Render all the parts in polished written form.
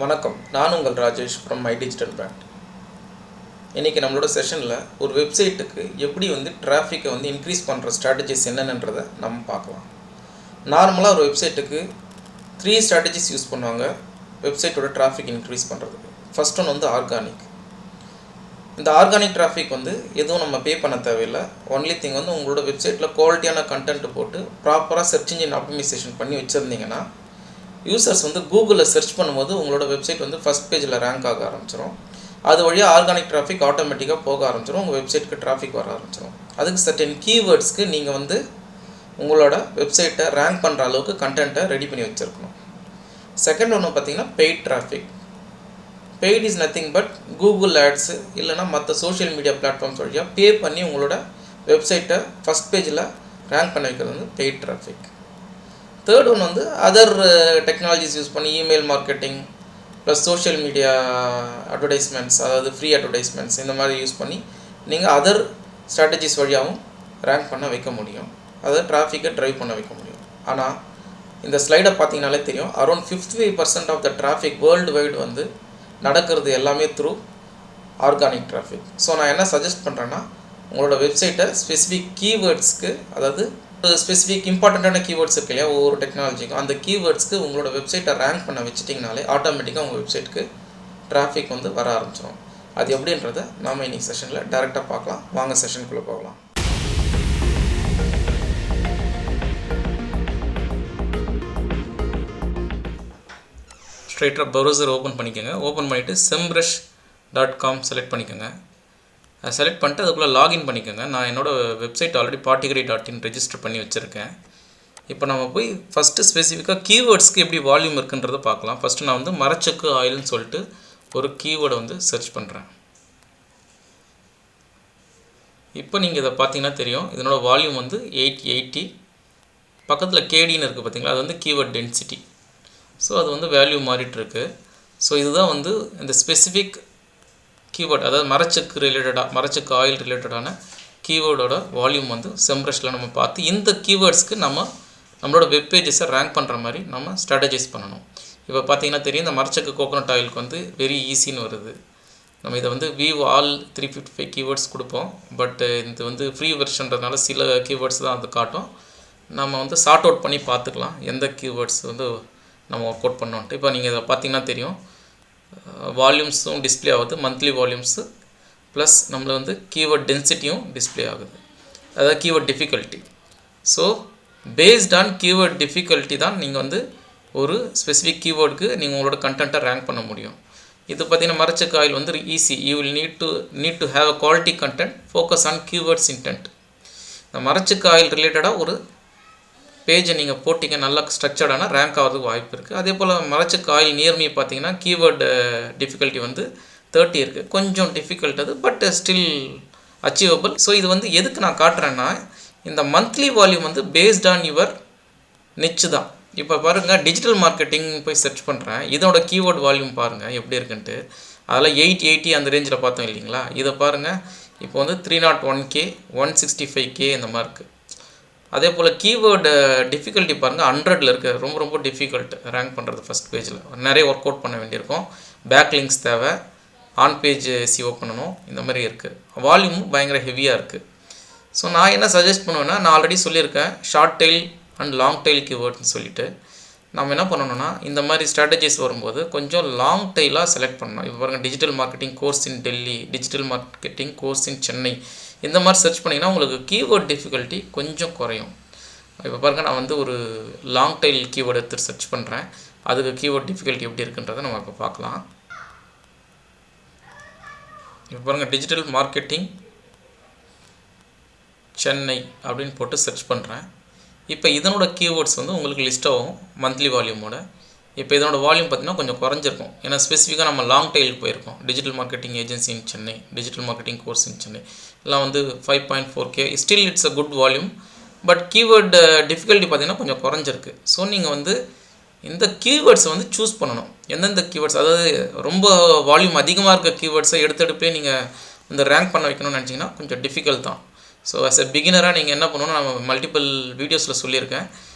வணக்கம், நான் உங்கள் Rajesh from my digital brand. இன்றைக்கி நம்மளோட செஷனில் ஒரு வெப்சைட்டுக்கு எப்படி டிராஃபிக்கை இன்க்ரீஸ் பண்ணுற ஸ்ட்ராட்டஜிஸ் என்னென்னன்றதை நம்ம பார்க்கலாம். நார்மலாக ஒரு வெப்சைட்டுக்கு 3 ஸ்ட்ராட்டஜிஸ் யூஸ் பண்ணுவாங்க வெப்சைட்டோட டிராஃபிக் இன்க்ரீஸ் பண்ணுறதுக்கு. First one organic. இந்த ஆர்கானிக் டிராஃபிக் எதுவும் நம்ம பே பண்ண தேவையில்லை. ஒன்லி திங் உங்களோட வெப்சைட்டில் குவாலிட்டியான கண்டென்ட் போட்டு ப்ராப்பராக சர்ச் இன்ஜின் ஆப்டிமைசேஷன் பண்ணி வச்சுருந்தீங்கன்னா யூசர்ஸ் கூகுளில் சர்ச் பண்ணும்போது உங்களோட வெப்சைட் ஃபஸ்ட் பேஜில் ரேங்க் ஆக ஆரம்பிச்சிடும். அது வழியாக ஆர்கானிக் டிராஃபிக் ஆட்டோமேட்டிக்காக போக ஆரம்பிச்சிடும், உங்கள் வெப்சைட்டுக்கு டிராஃபிக் வர ஆரம்பிச்சிடும். அதுக்கு சர்டன் கீவேர்ட்ஸ்க்கு நீங்கள் உங்களோட வெப்சைட்டை ரேங்க் பண்ணுற அளவுக்கு கண்டென்ட்டை ரெடி பண்ணி வச்சுருக்கணும். செகண்ட் ஒன்று பார்த்தீங்கன்னா paid traffic. Paid is nothing but Google ads இல்லைனா மற்ற சோஷியல் மீடியா பிளாட்ஃபார்ம்ஸ் வழியாக பே பண்ணி உங்களோட வெப்சைட்டை ஃபஸ்ட் பேஜில் ரேங்க் பண்ண வைக்கிறது paid traffic. Third one other technologies use பண்ணி email marketing plus social media advertisements, அதாவது ஃப்ரீ அட்வர்டைஸ்மெண்ட்ஸ், இந்த மாதிரி யூஸ் பண்ணி நீங்கள் அதர் ஸ்ட்ராட்டஜிஸ் வழியாகவும் ரேங்க் பண்ண வைக்க முடியும், அதாவது டிராஃபிக்கை ட்ரைவ் பண்ண வைக்க முடியும். ஆனால் இந்த ஸ்லைடை பார்த்தீங்கனாலே தெரியும், around 55% of the traffic world wide நடக்கிறது எல்லாமே த்ரூ ஆர்கானிக் டிராஃபிக். ஸோ நான் என்ன சஜஸ்ட் பண்ணுறேன்னா, உங்களோட வெப்சைட்டை ஸ்பெசிஃபிக் கீவேர்ட்ஸ்க்கு, அதாவது ஸ்பெசிஃபிக் இம்பார்ட்டண்ட்டான கீவேர்ட்ஸ் இருக்கு இல்லையா ஒவ்வொரு டெக்னாலஜிக்கும், அந்த கீவேர்ட்ஸ்க்கு உங்களோட வெப்சைட்டை ரேங்க் பண்ண வச்சிட்டிங்கனாலே ஆட்டோமேட்டிக்காக உங்கள் வெப்சைட்டுக்கு டிராஃபிக் வர ஆரம்பிச்சிடும். அது எப்படின்றத நாம் இன்னைக்கு செஷனில் டேரெக்டாக பார்க்கலாம். வாங்க செஷனுக்குள்ளே போகலாம். ஸ்ட்ரைட்டாக ப்ரௌசர் ஓப்பன் பண்ணிக்கோங்க. ஓப்பன் பண்ணிவிட்டு semrush.com செலக்ட் பண்ணிக்கோங்க. செலக்ட் பண்ணிட்டு அதுக்குள்ளே லாகின் பண்ணிக்கோங்க. நான் என்னோடய வெப்சைட் ஆல்ரெடி partygrey.in ரெஜிஸ்டர் பண்ணி வச்சுருக்கேன். இப்போ நம்ம போய் ஃபஸ்ட்டு ஸ்பெசிஃபிக்காக கீவேர்ட்ஸ்க்கு எப்படி வால்யூம் இருக்குன்றதை பார்க்கலாம். ஃபஸ்ட்டு நான் மரச்செக்கு ஆயில்னு சொல்லிட்டு ஒரு கீவேர்டை சர்ச் பண்ணுறேன். இப்போ நீங்கள் இதை பார்த்தீங்கன்னா தெரியும், இதனோட வால்யூம் 880. பக்கத்தில் கேடின்னு இருக்குது பார்த்தீங்களா, அது கீவேர்ட் டென்சிட்டி. ஸோ அது வேல்யூ மாறிட்டுருக்கு. ஸோ இதுதான் இந்த ஸ்பெசிஃபிக் கீவேர்ட், அதாவது மரச்செக்கு ரிலேட்டடாக, மரச்செக்கு ஆயில் ரிலேட்டடான கீவேர்டோட வால்யூம் செம்ரஷில் நம்ம பார்த்து இந்த கீவேர்ட்ஸ்க்கு நம்மளோட வெப் பேஜஸை ரேங்க் பண்ணுற மாதிரி நம்ம ஸ்ட்ராட்டஜைஸ் பண்ணணும். இப்போ பார்த்தீங்கன்னா தெரியும், இந்த மரச்செக்கு கோகோனட் ஆயிலுக்கு வெரி ஈஸின்னு வருது. நம்ம இதை வியூ ஆல் 355 கீவேர்ட்ஸ் கொடுப்போம். பட் இது ஃப்ரீ வெர்ஷன்றதுனால சில கீவேர்ட்ஸ் தான் அது காட்டும். நம்ம சார்ட் அவுட் பண்ணி பார்த்துக்கலாம் எந்த கீவேர்ட்ஸ் நம்ம ஒர்க் அவுட் பண்ணோன்ட்டு. இப்போ நீங்கள் இதை பார்த்தீங்கன்னா தெரியும், வால்யூம்ஸும் டிஸ்பிளே ஆகுது, மந்த்லி வால்யூம்ஸு ப்ளஸ் நம்மள கீவேர்ட் டென்சிட்டியும் டிஸ்பிளே ஆகுது, அதாவது keyword difficulty. So based on keyword difficulty தான் நீங்கள் ஒரு ஸ்பெசிஃபிக் கீவேர்டுக்கு நீங்கள் உங்களோட கண்டென்ட்டை ரேங்க் பண்ண முடியும். இது பார்த்தீங்கன்னா மரச்செக்கு oil easy. You will need to have a quality content, focus on keywords intent. இந்த மரச்செக்கு ஆயில் ரிலேட்டடாக ஒரு பேஜை நீங்கள் போட்டிங்க, நல்லா ஸ்ட்ரக்சர்டான ரேங்க் ஆகிறதுக்கு வாய்ப்பு இருக்குது. அதே போல் மரச்செக்கு ஆயில் நியர்மி பார்த்தீங்கன்னா கீவேர்டு டிஃபிகல்ட்டி 30 இருக்குது. கொஞ்சம் டிஃபிகல்ட் அது, பட் ஸ்டில் அச்சீவபிள். ஸோ இது எதுக்கு நான் காட்டுறேன்னா, இந்த monthly volume based on your niche தான். இப்போ பாருங்கள், டிஜிட்டல் மார்க்கெட்டிங் போய் சர்ச் பண்ணுறேன், இதோட கீவேர்டு வால்யூம் பாருங்கள் எப்படி இருக்குன்ட்டு. அதில் 880 அந்த ரேஞ்சில் பார்த்தோம் இல்லைங்களா. இதை பாருங்கள், இப்போ 301K 165K இந்த மாதிரி இருக்குது. அதே போல் கீவேர்டு டிஃபிகல்ட்டி பாருங்கள், 100ல் இருக்குது. ரொம்ப ரொம்ப டிஃபிகல்ட் ரேங்க் பண்ணுறது. ஃபஸ்ட் பேஜில் நிறைய ஒர்க் அவுட் பண்ண வேண்டியிருக்கும், பேக் லிங்க்ஸ் தேவை, ஆன் பேஜ் SEO பண்ணணும், இந்த மாதிரி இருக்குது. வால்யூமும் பயங்கர ஹெவியாக இருக்குது. ஸோ நான் என்ன சஜஸ்ட் பண்ணுவேன்னா, நான் ஆல்ரெடி சொல்லியிருக்கேன் short tail and long tail கீவேர்ட்னு சொல்லிவிட்டு. நம்ம என்ன பண்ணணும்னா, இந்த மாதிரி ஸ்ட்ராட்டஜிஸ் வரும்போது கொஞ்சம் லாங் டெயிலாக செலக்ட் பண்ணணும். இப்போ பாருங்கள், டிஜிட்டல் மார்க்கெட்டிங் கோர்ஸ் இன் டெல்லி, டிஜிட்டல் மார்க்கெட்டிங் கோர்ஸ் இன் சென்னை, இந்த மாதிரி சர்ச் பண்ணிங்கன்னா உங்களுக்கு கீவேர்ட் டிஃபிகல்ட்டி கொஞ்சம் குறையும். இப்போ பாருங்கள், நான் ஒரு லாங் டெயில் கீவேர்டு எடுத்து சர்ச் பண்ணுறேன், அதுக்கு கீவேர்ட் டிஃபிகல்ட்டி எப்படி இருக்குன்றதை நம்ம இப்போ பார்க்கலாம். இப்போ பாருங்கள், டிஜிட்டல் மார்க்கெட்டிங் சென்னை அப்படின்னு போட்டு சர்ச் பண்ணுறேன். இப்போ இதனோட கீவேர்ட்ஸ் உங்களுக்கு லிஸ்ட் ஆகும் மந்த்லி வால்யூமோட. இப்போ இதனோட வால்யூம் பார்த்திங்கன்னா கொஞ்சம் குறைஞ்சிருக்கும், ஏன்னா ஸ்பெசிஃபிக்காக நம்ம லாங் டெயிலுக்கு போயிருக்கோம். டிஜிட்டல் மார்க்கெட்டிங் ஏஜென்சி இன் சென்னை, டிஜிட்டல் மார்க்கெட்டிங் கோர்ஸ் இன் சென்னை எல்லாம் 5.4K. Still it's a good volume, but keyword difficulty பார்த்திங்கன்னா கொஞ்சம் குறைஞ்சிருக்கு. ஸோ நீங்கள் இந்த கீவேர்ட்ஸை சூஸ் பண்ணணும். எந்தெந்த கீவேர்ட்ஸ், அதாவது ரொம்ப வால்யூம் அதிகமாக இருக்க கீவேர்ட்ஸை எடுத்துகிட்டு நீங்கள் ரேங்க் பண்ண வைக்கணும்னு நினச்சிங்கன்னா கொஞ்சம் டிஃபிகல்ட் தான். ஸோ ஆஸ் எ பிகினராக நீங்கள் என்ன பண்ணணும்னா, நம்ம மல்டிபிள் வீடியோஸில் சொல்லியிருக்கேன்,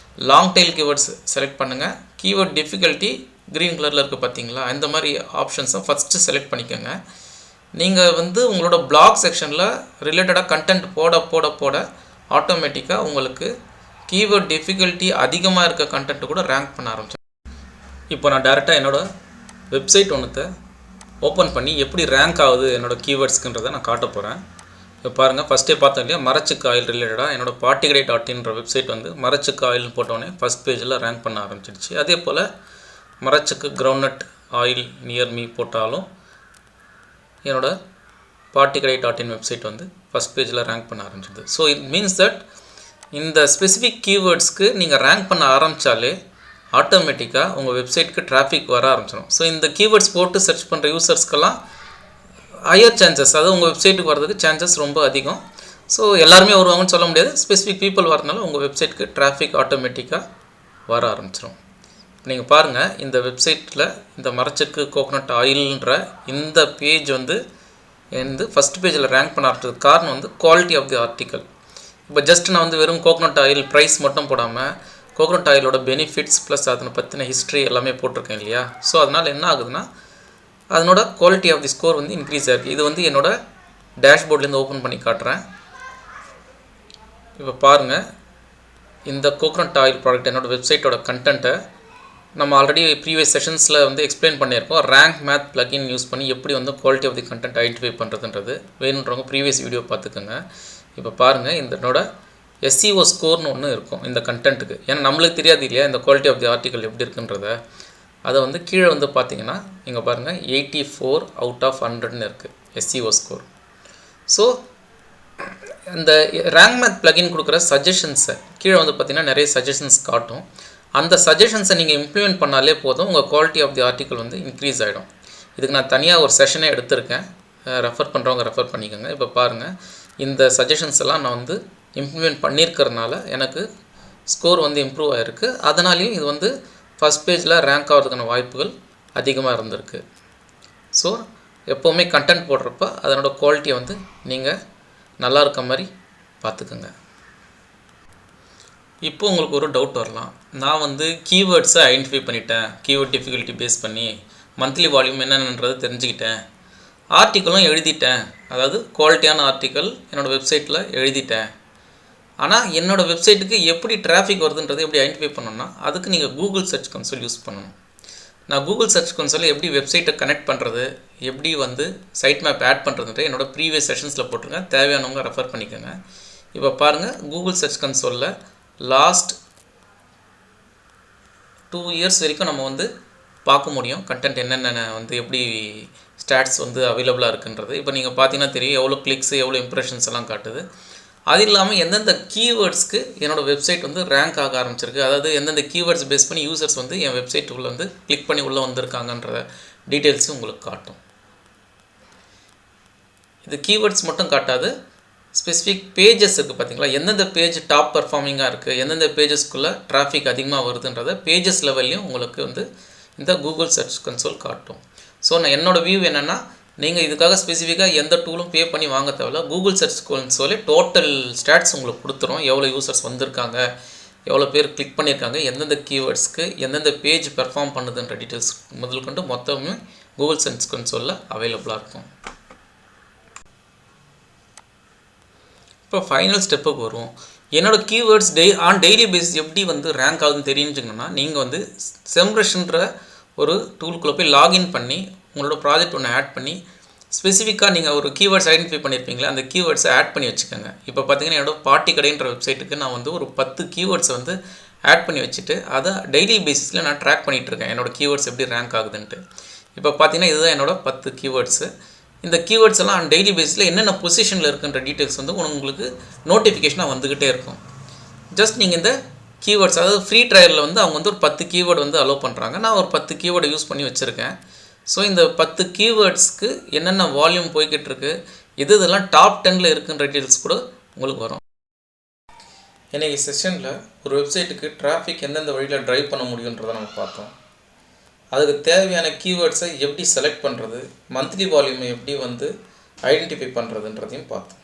லாங் டெயில் கீவேர்ட்ஸ் செலக்ட் பண்ணுங்கள். கீவேர்ட் டிஃபிகல்ட்டி க்ரீன் கலரில் இருக்குது பார்த்தீங்களா, இந்த மாதிரி ஆப்ஷன்ஸை ஃபஸ்ட்டு செலக்ட் பண்ணிக்கோங்க. நீங்கள் வந்து உங்களோட பிளாக் செக்ஷனில் ரிலேட்டடாக கண்டென்ட் போட போட போட ஆட்டோமேட்டிக்காக உங்களுக்கு கீவேர்ட் டிஃபிகல்ட்டி அதிகமாக இருக்க கண்டென்ட் கூட ரேங்க் பண்ண ஆரம்பிச்சேன். இப்போ நான் டேரெக்டாக என்னோடய வெப்சைட் ஒன்றுத்தை ஓப்பன் பண்ணி எப்படி ரேங்க் ஆகுது என்னோடய கீவேர்ட்ஸ்க்குன்றதை நான் காட்ட போகிறேன். இப்போ பாருங்கள், ஃபஸ்ட்டே பார்த்தோம் இல்லையா, மரச்சுக்கு ஆயில் ரிலேட்டடாக என்னோடய பார்ட்டிகடை.inன்ற வெப்சைட் வந்து மரச்சுக்கு ஆயில்னு போட்டோன்னே ஃபஸ்ட் பேஜில் ரேங்க் பண்ண ஆரம்பிச்சிடுச்சு. அதே போல் மரச்சுக்கு கிரவுண்ட்நட் ஆயில் நியர் மீ போட்டாலும் என்னோடய பார்ட்டிகடை.in வெப்சைட் வந்து ஃபஸ்ட் பேஜில் ரேங்க் பண்ண ஆரம்பிச்சிடுது. ஸோ இட் மீன்ஸ் தட் இந்த ஸ்பெசிஃபிக் கீவேர்ட்ஸ்க்கு நீங்கள் ரேங்க் பண்ண ஆரம்பித்தாலே ஆட்டோமேட்டிக்காக உங்கள் வெப்சைட்டுக்கு டிராஃபிக் வர ஆரம்பிச்சிடும். ஸோ இந்த கீவேர்ட்ஸ் போட்டு சர்ச் பண்ணுற யூசர்ஸ்க்கெல்லாம் ஹையர் சான்சஸ், அதாவது உங்கள் வெப்சைட்டுக்கு வர்றதுக்கு சான்சஸ் ரொம்ப அதிகம். ஸோ எல்லாருமே வருவாங்கன்னு சொல்ல முடியாது, ஸ்பெசிஃபிக் பீப்புள் வரதுனால உங்கள் வெப்சைட்டுக்கு டிராஃபிக் ஆட்டோமேட்டிக்காக வர ஆரம்பிச்சிடும். நீங்கள் பாருங்கள், இந்த வெப்சைட்டில் இந்த மரச்சுக்கு கோகோனட் ஆயில்ன்ற இந்த பேஜ் வந்து ஃபஸ்ட் பேஜில் ரேங்க் பண்ண ஆரம்பிச்சதுக்கு காரணம் வந்து குவாலிட்டி ஆஃப் தி ஆர்டிக்கல். இப்போ ஜஸ்ட் நான் வந்து வெறும் கோகோனட் ஆயில் ப்ரைஸ் மட்டும் போடாமல் கோகோனட் ஆயிலோட பெனிஃபிட்ஸ் ப்ளஸ் அதனை பற்றின ஹிஸ்ட்ரி எல்லாமே போட்டிருக்கேன் இல்லையா. ஸோ அதனால் என்ன ஆகுதுன்னா அதனோட குவாலிட்டி ஆஃப் தி ஸ்கோர் வந்து இன்க்ரீஸ் ஆகிருக்கு. இது வந்து என்னோடய டேஷ்போர்ட்லேருந்து ஓப்பன் பண்ணி காட்டுறேன். இப்போ பாருங்கள், இந்த கோகோனட் ஆயில் ப்ராடக்ட் என்னோடய வெப்சைட்டோட கண்டென்ட்டை நம்ம ஆல்ரெடி ப்ரீவியஸ் செஷன்ஸில் வந்து எக்ஸ்பிளைன் பண்ணியிருக்கோம். ரேங்க் மேத் ப்ளகின் யூஸ் பண்ணி எப்படி வந்து quality of the content identify பண்ணுறதுன்றது வேணுன்றவங்க ப்ரீவியஸ் வீடியோ பார்த்துக்கோங்க. இப்போ பாருங்கள், இதனோட SEO ஸ்கோர்னு ஒன்று இருக்கும் இந்த கண்டென்ட்டுக்கு. ஏன்னா நம்மளுக்கு தெரியாது இல்லையா இந்த குவாலிட்டி ஆஃப் தி ஆர்டிக்கல் எப்படி இருக்குன்றத. அதை வந்து கீழே வந்து பார்த்தீங்கன்னா இங்கே பாருங்கள் 84 அவுட் ஆஃப் 100ன்னு இருக்குது SEO ஸ்கோர். ஸோ இந்த ரேங்க் மேத் ப்ளகின் கொடுக்குற சஜஷன்ஸை கீழே வந்து பார்த்திங்கன்னா நிறைய சஜஷன்ஸ் காட்டும். அந்த சஜஷன்ஸை நீங்கள் இம்ப்ளிமெண்ட் பண்ணாலே போதும், உங்கள் குவாலிட்டி ஆஃப் தி ஆர்டிக்கல் வந்து இன்க்ரீஸ் ஆகிடும். இதுக்கு நான் தனியாக ஒரு செஷனே எடுத்திருக்கேன், ரெஃபர் பண்ணுறவங்க ரெஃபர் பண்ணிக்கோங்க. இப்போ பாருங்கள், இந்த சஜஷன்ஸ் எல்லாம் நான் வந்து இம்ப்ளிமெண்ட் பண்ணியிருக்கிறதுனால எனக்கு ஸ்கோர் வந்து இம்ப்ரூவ் ஆகிருக்கு. அதனாலேயும் இது வந்து ஃபஸ்ட் பேஜில் ரேங்க் ஆகிறதுக்கான வாய்ப்புகள் அதிகமாக இருந்திருக்கு. ஸோ எப்போவுமே கண்டென்ட் போடுறப்ப அதனோட குவாலிட்டியை வந்து நீங்கள் நல்லா இருக்க மாதிரி பார்த்துக்குங்க. இப்போ உங்களுக்கு ஒரு டவுட் வரலாம், நான் வந்து கீவேர்ட்ஸை ஐடென்டிஃபை பண்ணிட்டேன், கீவேர்ட் டிஃபிகல்ட்டி பேஸ் பண்ணி மந்த்லி வால்யூம் என்னென்னன்றதை தெரிஞ்சுக்கிட்டேன், ஆர்டிக்கலும் எழுதிட்டேன், அதாவது குவாலிட்டியான ஆர்டிக்கல் என்னோடய வெப்சைட்டில் எழுதிட்டேன். ஆனால் என்னோடய வெப்சைட்டுக்கு எப்படி டிராஃபிக் வருதுன்றதை எப்படி ஐடென்டிஃபை பண்ணணும்னா அதுக்கு நீங்கள் கூகுள் சர்ச் கன்சோல் யூஸ் பண்ணணும். நான் கூகுள் சர்ச் கன்சோலில் எப்படி வெப்சைட்டை கனெக்ட் பண்ணுறது, எப்படி வந்து சைட் மேப் ஆட் பண்ணுறதுன்ற என்னோடய ப்ரீவியஸ் செஷன்ஸில் போட்டிருக்கேன், தேவையானவங்க ரெஃபர் பண்ணிக்கோங்க. இப்போ பாருங்கள், கூகுள் சர்ச் கன்சோலில் லாஸ்ட் 2 இயர்ஸ் வரைக்கும் நம்ம வந்து பார்க்க முடியும் கண்டென்ட் என்னென்ன வந்து எப்படி ஸ்டாட்ஸ் வந்து அவைலபிளாக இருக்குன்றது. இப்போ நீங்கள் பார்த்தீங்கன்னா தெரியும் எவ்வளோ கிளிக்ஸு எவ்வளோ இம்ப்ரெஷன்ஸ் எல்லாம் காட்டுது. அது இல்லாமல் எந்தெந்த கீவேர்ட்ஸ்க்கு என்னோடய வெப்சைட் வந்து ரேங்க் ஆக ஆரம்பிச்சிருக்கு, அதாவது எந்தெந்த கீவேர்ட்ஸ் பேஸ் பண்ணி யூசர்ஸ் வந்து என் வெப்சைட்டுக்குள்ளே வந்து கிளிக் பண்ணி உள்ளே வந்திருக்காங்கன்ற டீட்டெயில்ஸும் உங்களுக்கு காட்டும். இது கீவேர்ட்ஸ் மட்டும் காட்டாது, ஸ்பெசிஃபிக் பேஜஸ் இருக்குது பார்த்தீங்களா, எந்தெந்த பேஜ் டாப் பர்ஃபார்மிங்காக இருக்குது, எந்தெந்த பேஜஸ்க்குள்ளே டிராஃபிக் அதிகமாக வருதுன்றதை பேஜஸ் லெவல்லையும் உங்களுக்கு வந்து இந்த கூகுள் சர்ச் கன்சோல் காட்டும். ஸோ நான் என்னோடய வியூ என்னென்னா, நீங்கள் இதுக்காக ஸ்பெசிஃபிக்காக எந்த டூலும் பே பண்ணி வாங்க தேவையில்ல, கூகுள் சர்ச் கன்சோலே டோட்டல் ஸ்டாட்ஸ் உங்களுக்கு கொடுத்துரும், எவ்வளோ யூசர்ஸ் வந்திருக்காங்க, எவ்வளோ பேர் கிளிக் பண்ணியிருக்காங்க, எந்தெந்த கீவேர்ட்ஸ்க்கு எந்தெந்த பேஜ் பெர்ஃபார்ம் பண்ணுதுன்ற டீட்டெயில்ஸ் முதல் கொண்டு மொத்தமே கூகுள் சர்ச் கன்சோலில் அவைலபிளாக இருக்கும். இப்போ ஃபைனல் ஸ்டெப்புக்கு வருவோம். என்னோடய கீவேர்ட்ஸ் டெய்லி பேசிஸ் எப்படி வந்து ரேங்க் ஆகுதுன்னு தெரிஞ்சுக்கணுன்னா நீங்கள் வந்து செம்ரஷ்ன்ற ஒரு டூலுக்குள்ளே போய் லாகின் பண்ணி உங்களோட ப்ராஜெக்ட் ஒன்று ஆட் பண்ணி ஸ்பெசிஃபிக்காக நீங்கள் ஒரு கீவேர்ட்ஸ் ஐடென்டிஃபை பண்ணியிருப்பீங்களா, அந்த கீவேர்ட்ஸை ஆட் பண்ணி வச்சுக்கோங்க. இப்போ பார்த்தீங்கன்னா என்னோடய பார்ட்டிகடைன்ற வெப்சைட்டுக்கு நான் வந்து ஒரு 10 கீவேர்ட்ஸை வந்து ஆட் பண்ணி வச்சுட்டு அதை டெய்லி பேசிஸில் நான் ட்ராக் பண்ணிகிட்ருக்கேன் என்னோடய கீவேர்ட்ஸ் எப்படி ரேங்க் ஆகுதுன்ட்டு. இப்போ பார்த்தீங்கன்னா இதுதான் என்னோடய 10 கீவேர்ட்ஸு. இந்த கீவேர்ட்ஸ் எல்லாம் டெய்லி பேஸில் என்னென்ன பொசிஷனில் இருக்குன்ற டீட்டெயில்ஸ் வந்து உங்களுக்கு நோட்டிஃபிகேஷனாக வந்துக்கிட்டே இருக்கும். ஜஸ்ட் நீங்கள் இந்த கீவேர்ட்ஸ், அதாவது ஃப்ரீ ட்ரையலில் வந்து அவங்க வந்து ஒரு 10 கீவேர்டு வந்து அலோவ் பண்ணுறாங்க, நான் ஒரு 10 கீவேர்டை யூஸ் பண்ணி வச்சுருக்கேன். ஸோ இந்த 10 கீவேர்ட்ஸ்க்கு என்னென்ன வால்யூம் போய்கிட்டு இருக்கு, இதெல்லாம் டாப் 10ல் இருக்குன்ற டீட்டெயில்ஸ் கூட உங்களுக்கு வரும். இன்றைக்கி செஷனில் ஒரு வெப்சைட்டுக்கு டிராஃபிக் எந்தெந்த வழியில் ட்ரைவ் பண்ண முடியுன்றதை நம்ம பார்த்தோம். அதுக்கு தேவையான கீவேர்ட்ஸை எப்படி செலக்ட் பண்ணுறது, மந்த்லி வால்யூமை எப்படி வந்து ஐடென்டிஃபை பண்ணுறதுன்றதையும் பார்த்தோம்.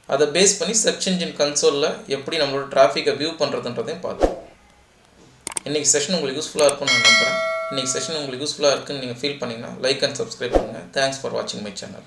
அதை பேஸ் பண்ணி சர்ச் இன்ஜின் கன்சோலில் எப்படி நம்மளோட டிராஃபிக்கை வியூ பண்ணுறதுன்றதையும் பார்த்தோம். இன்றைக்கி செஷன் உங்களுக்கு யூஸ்ஃபுல்லாக இருக்கும்னு நான் நம்புகிறேன். இன்றைக்கி செஷன் உங்களுக்கு யூஸ்ஃபுல்லாக இருக்குன்னு நீங்கள் ஃபீல் பண்ணிங்கன்னா லைக் அண்ட் சப்ஸ்கிரைப் பண்ணுங்கள். தேங்க்ஸ் ஃபார் வாட்சிங் மை சேனல்.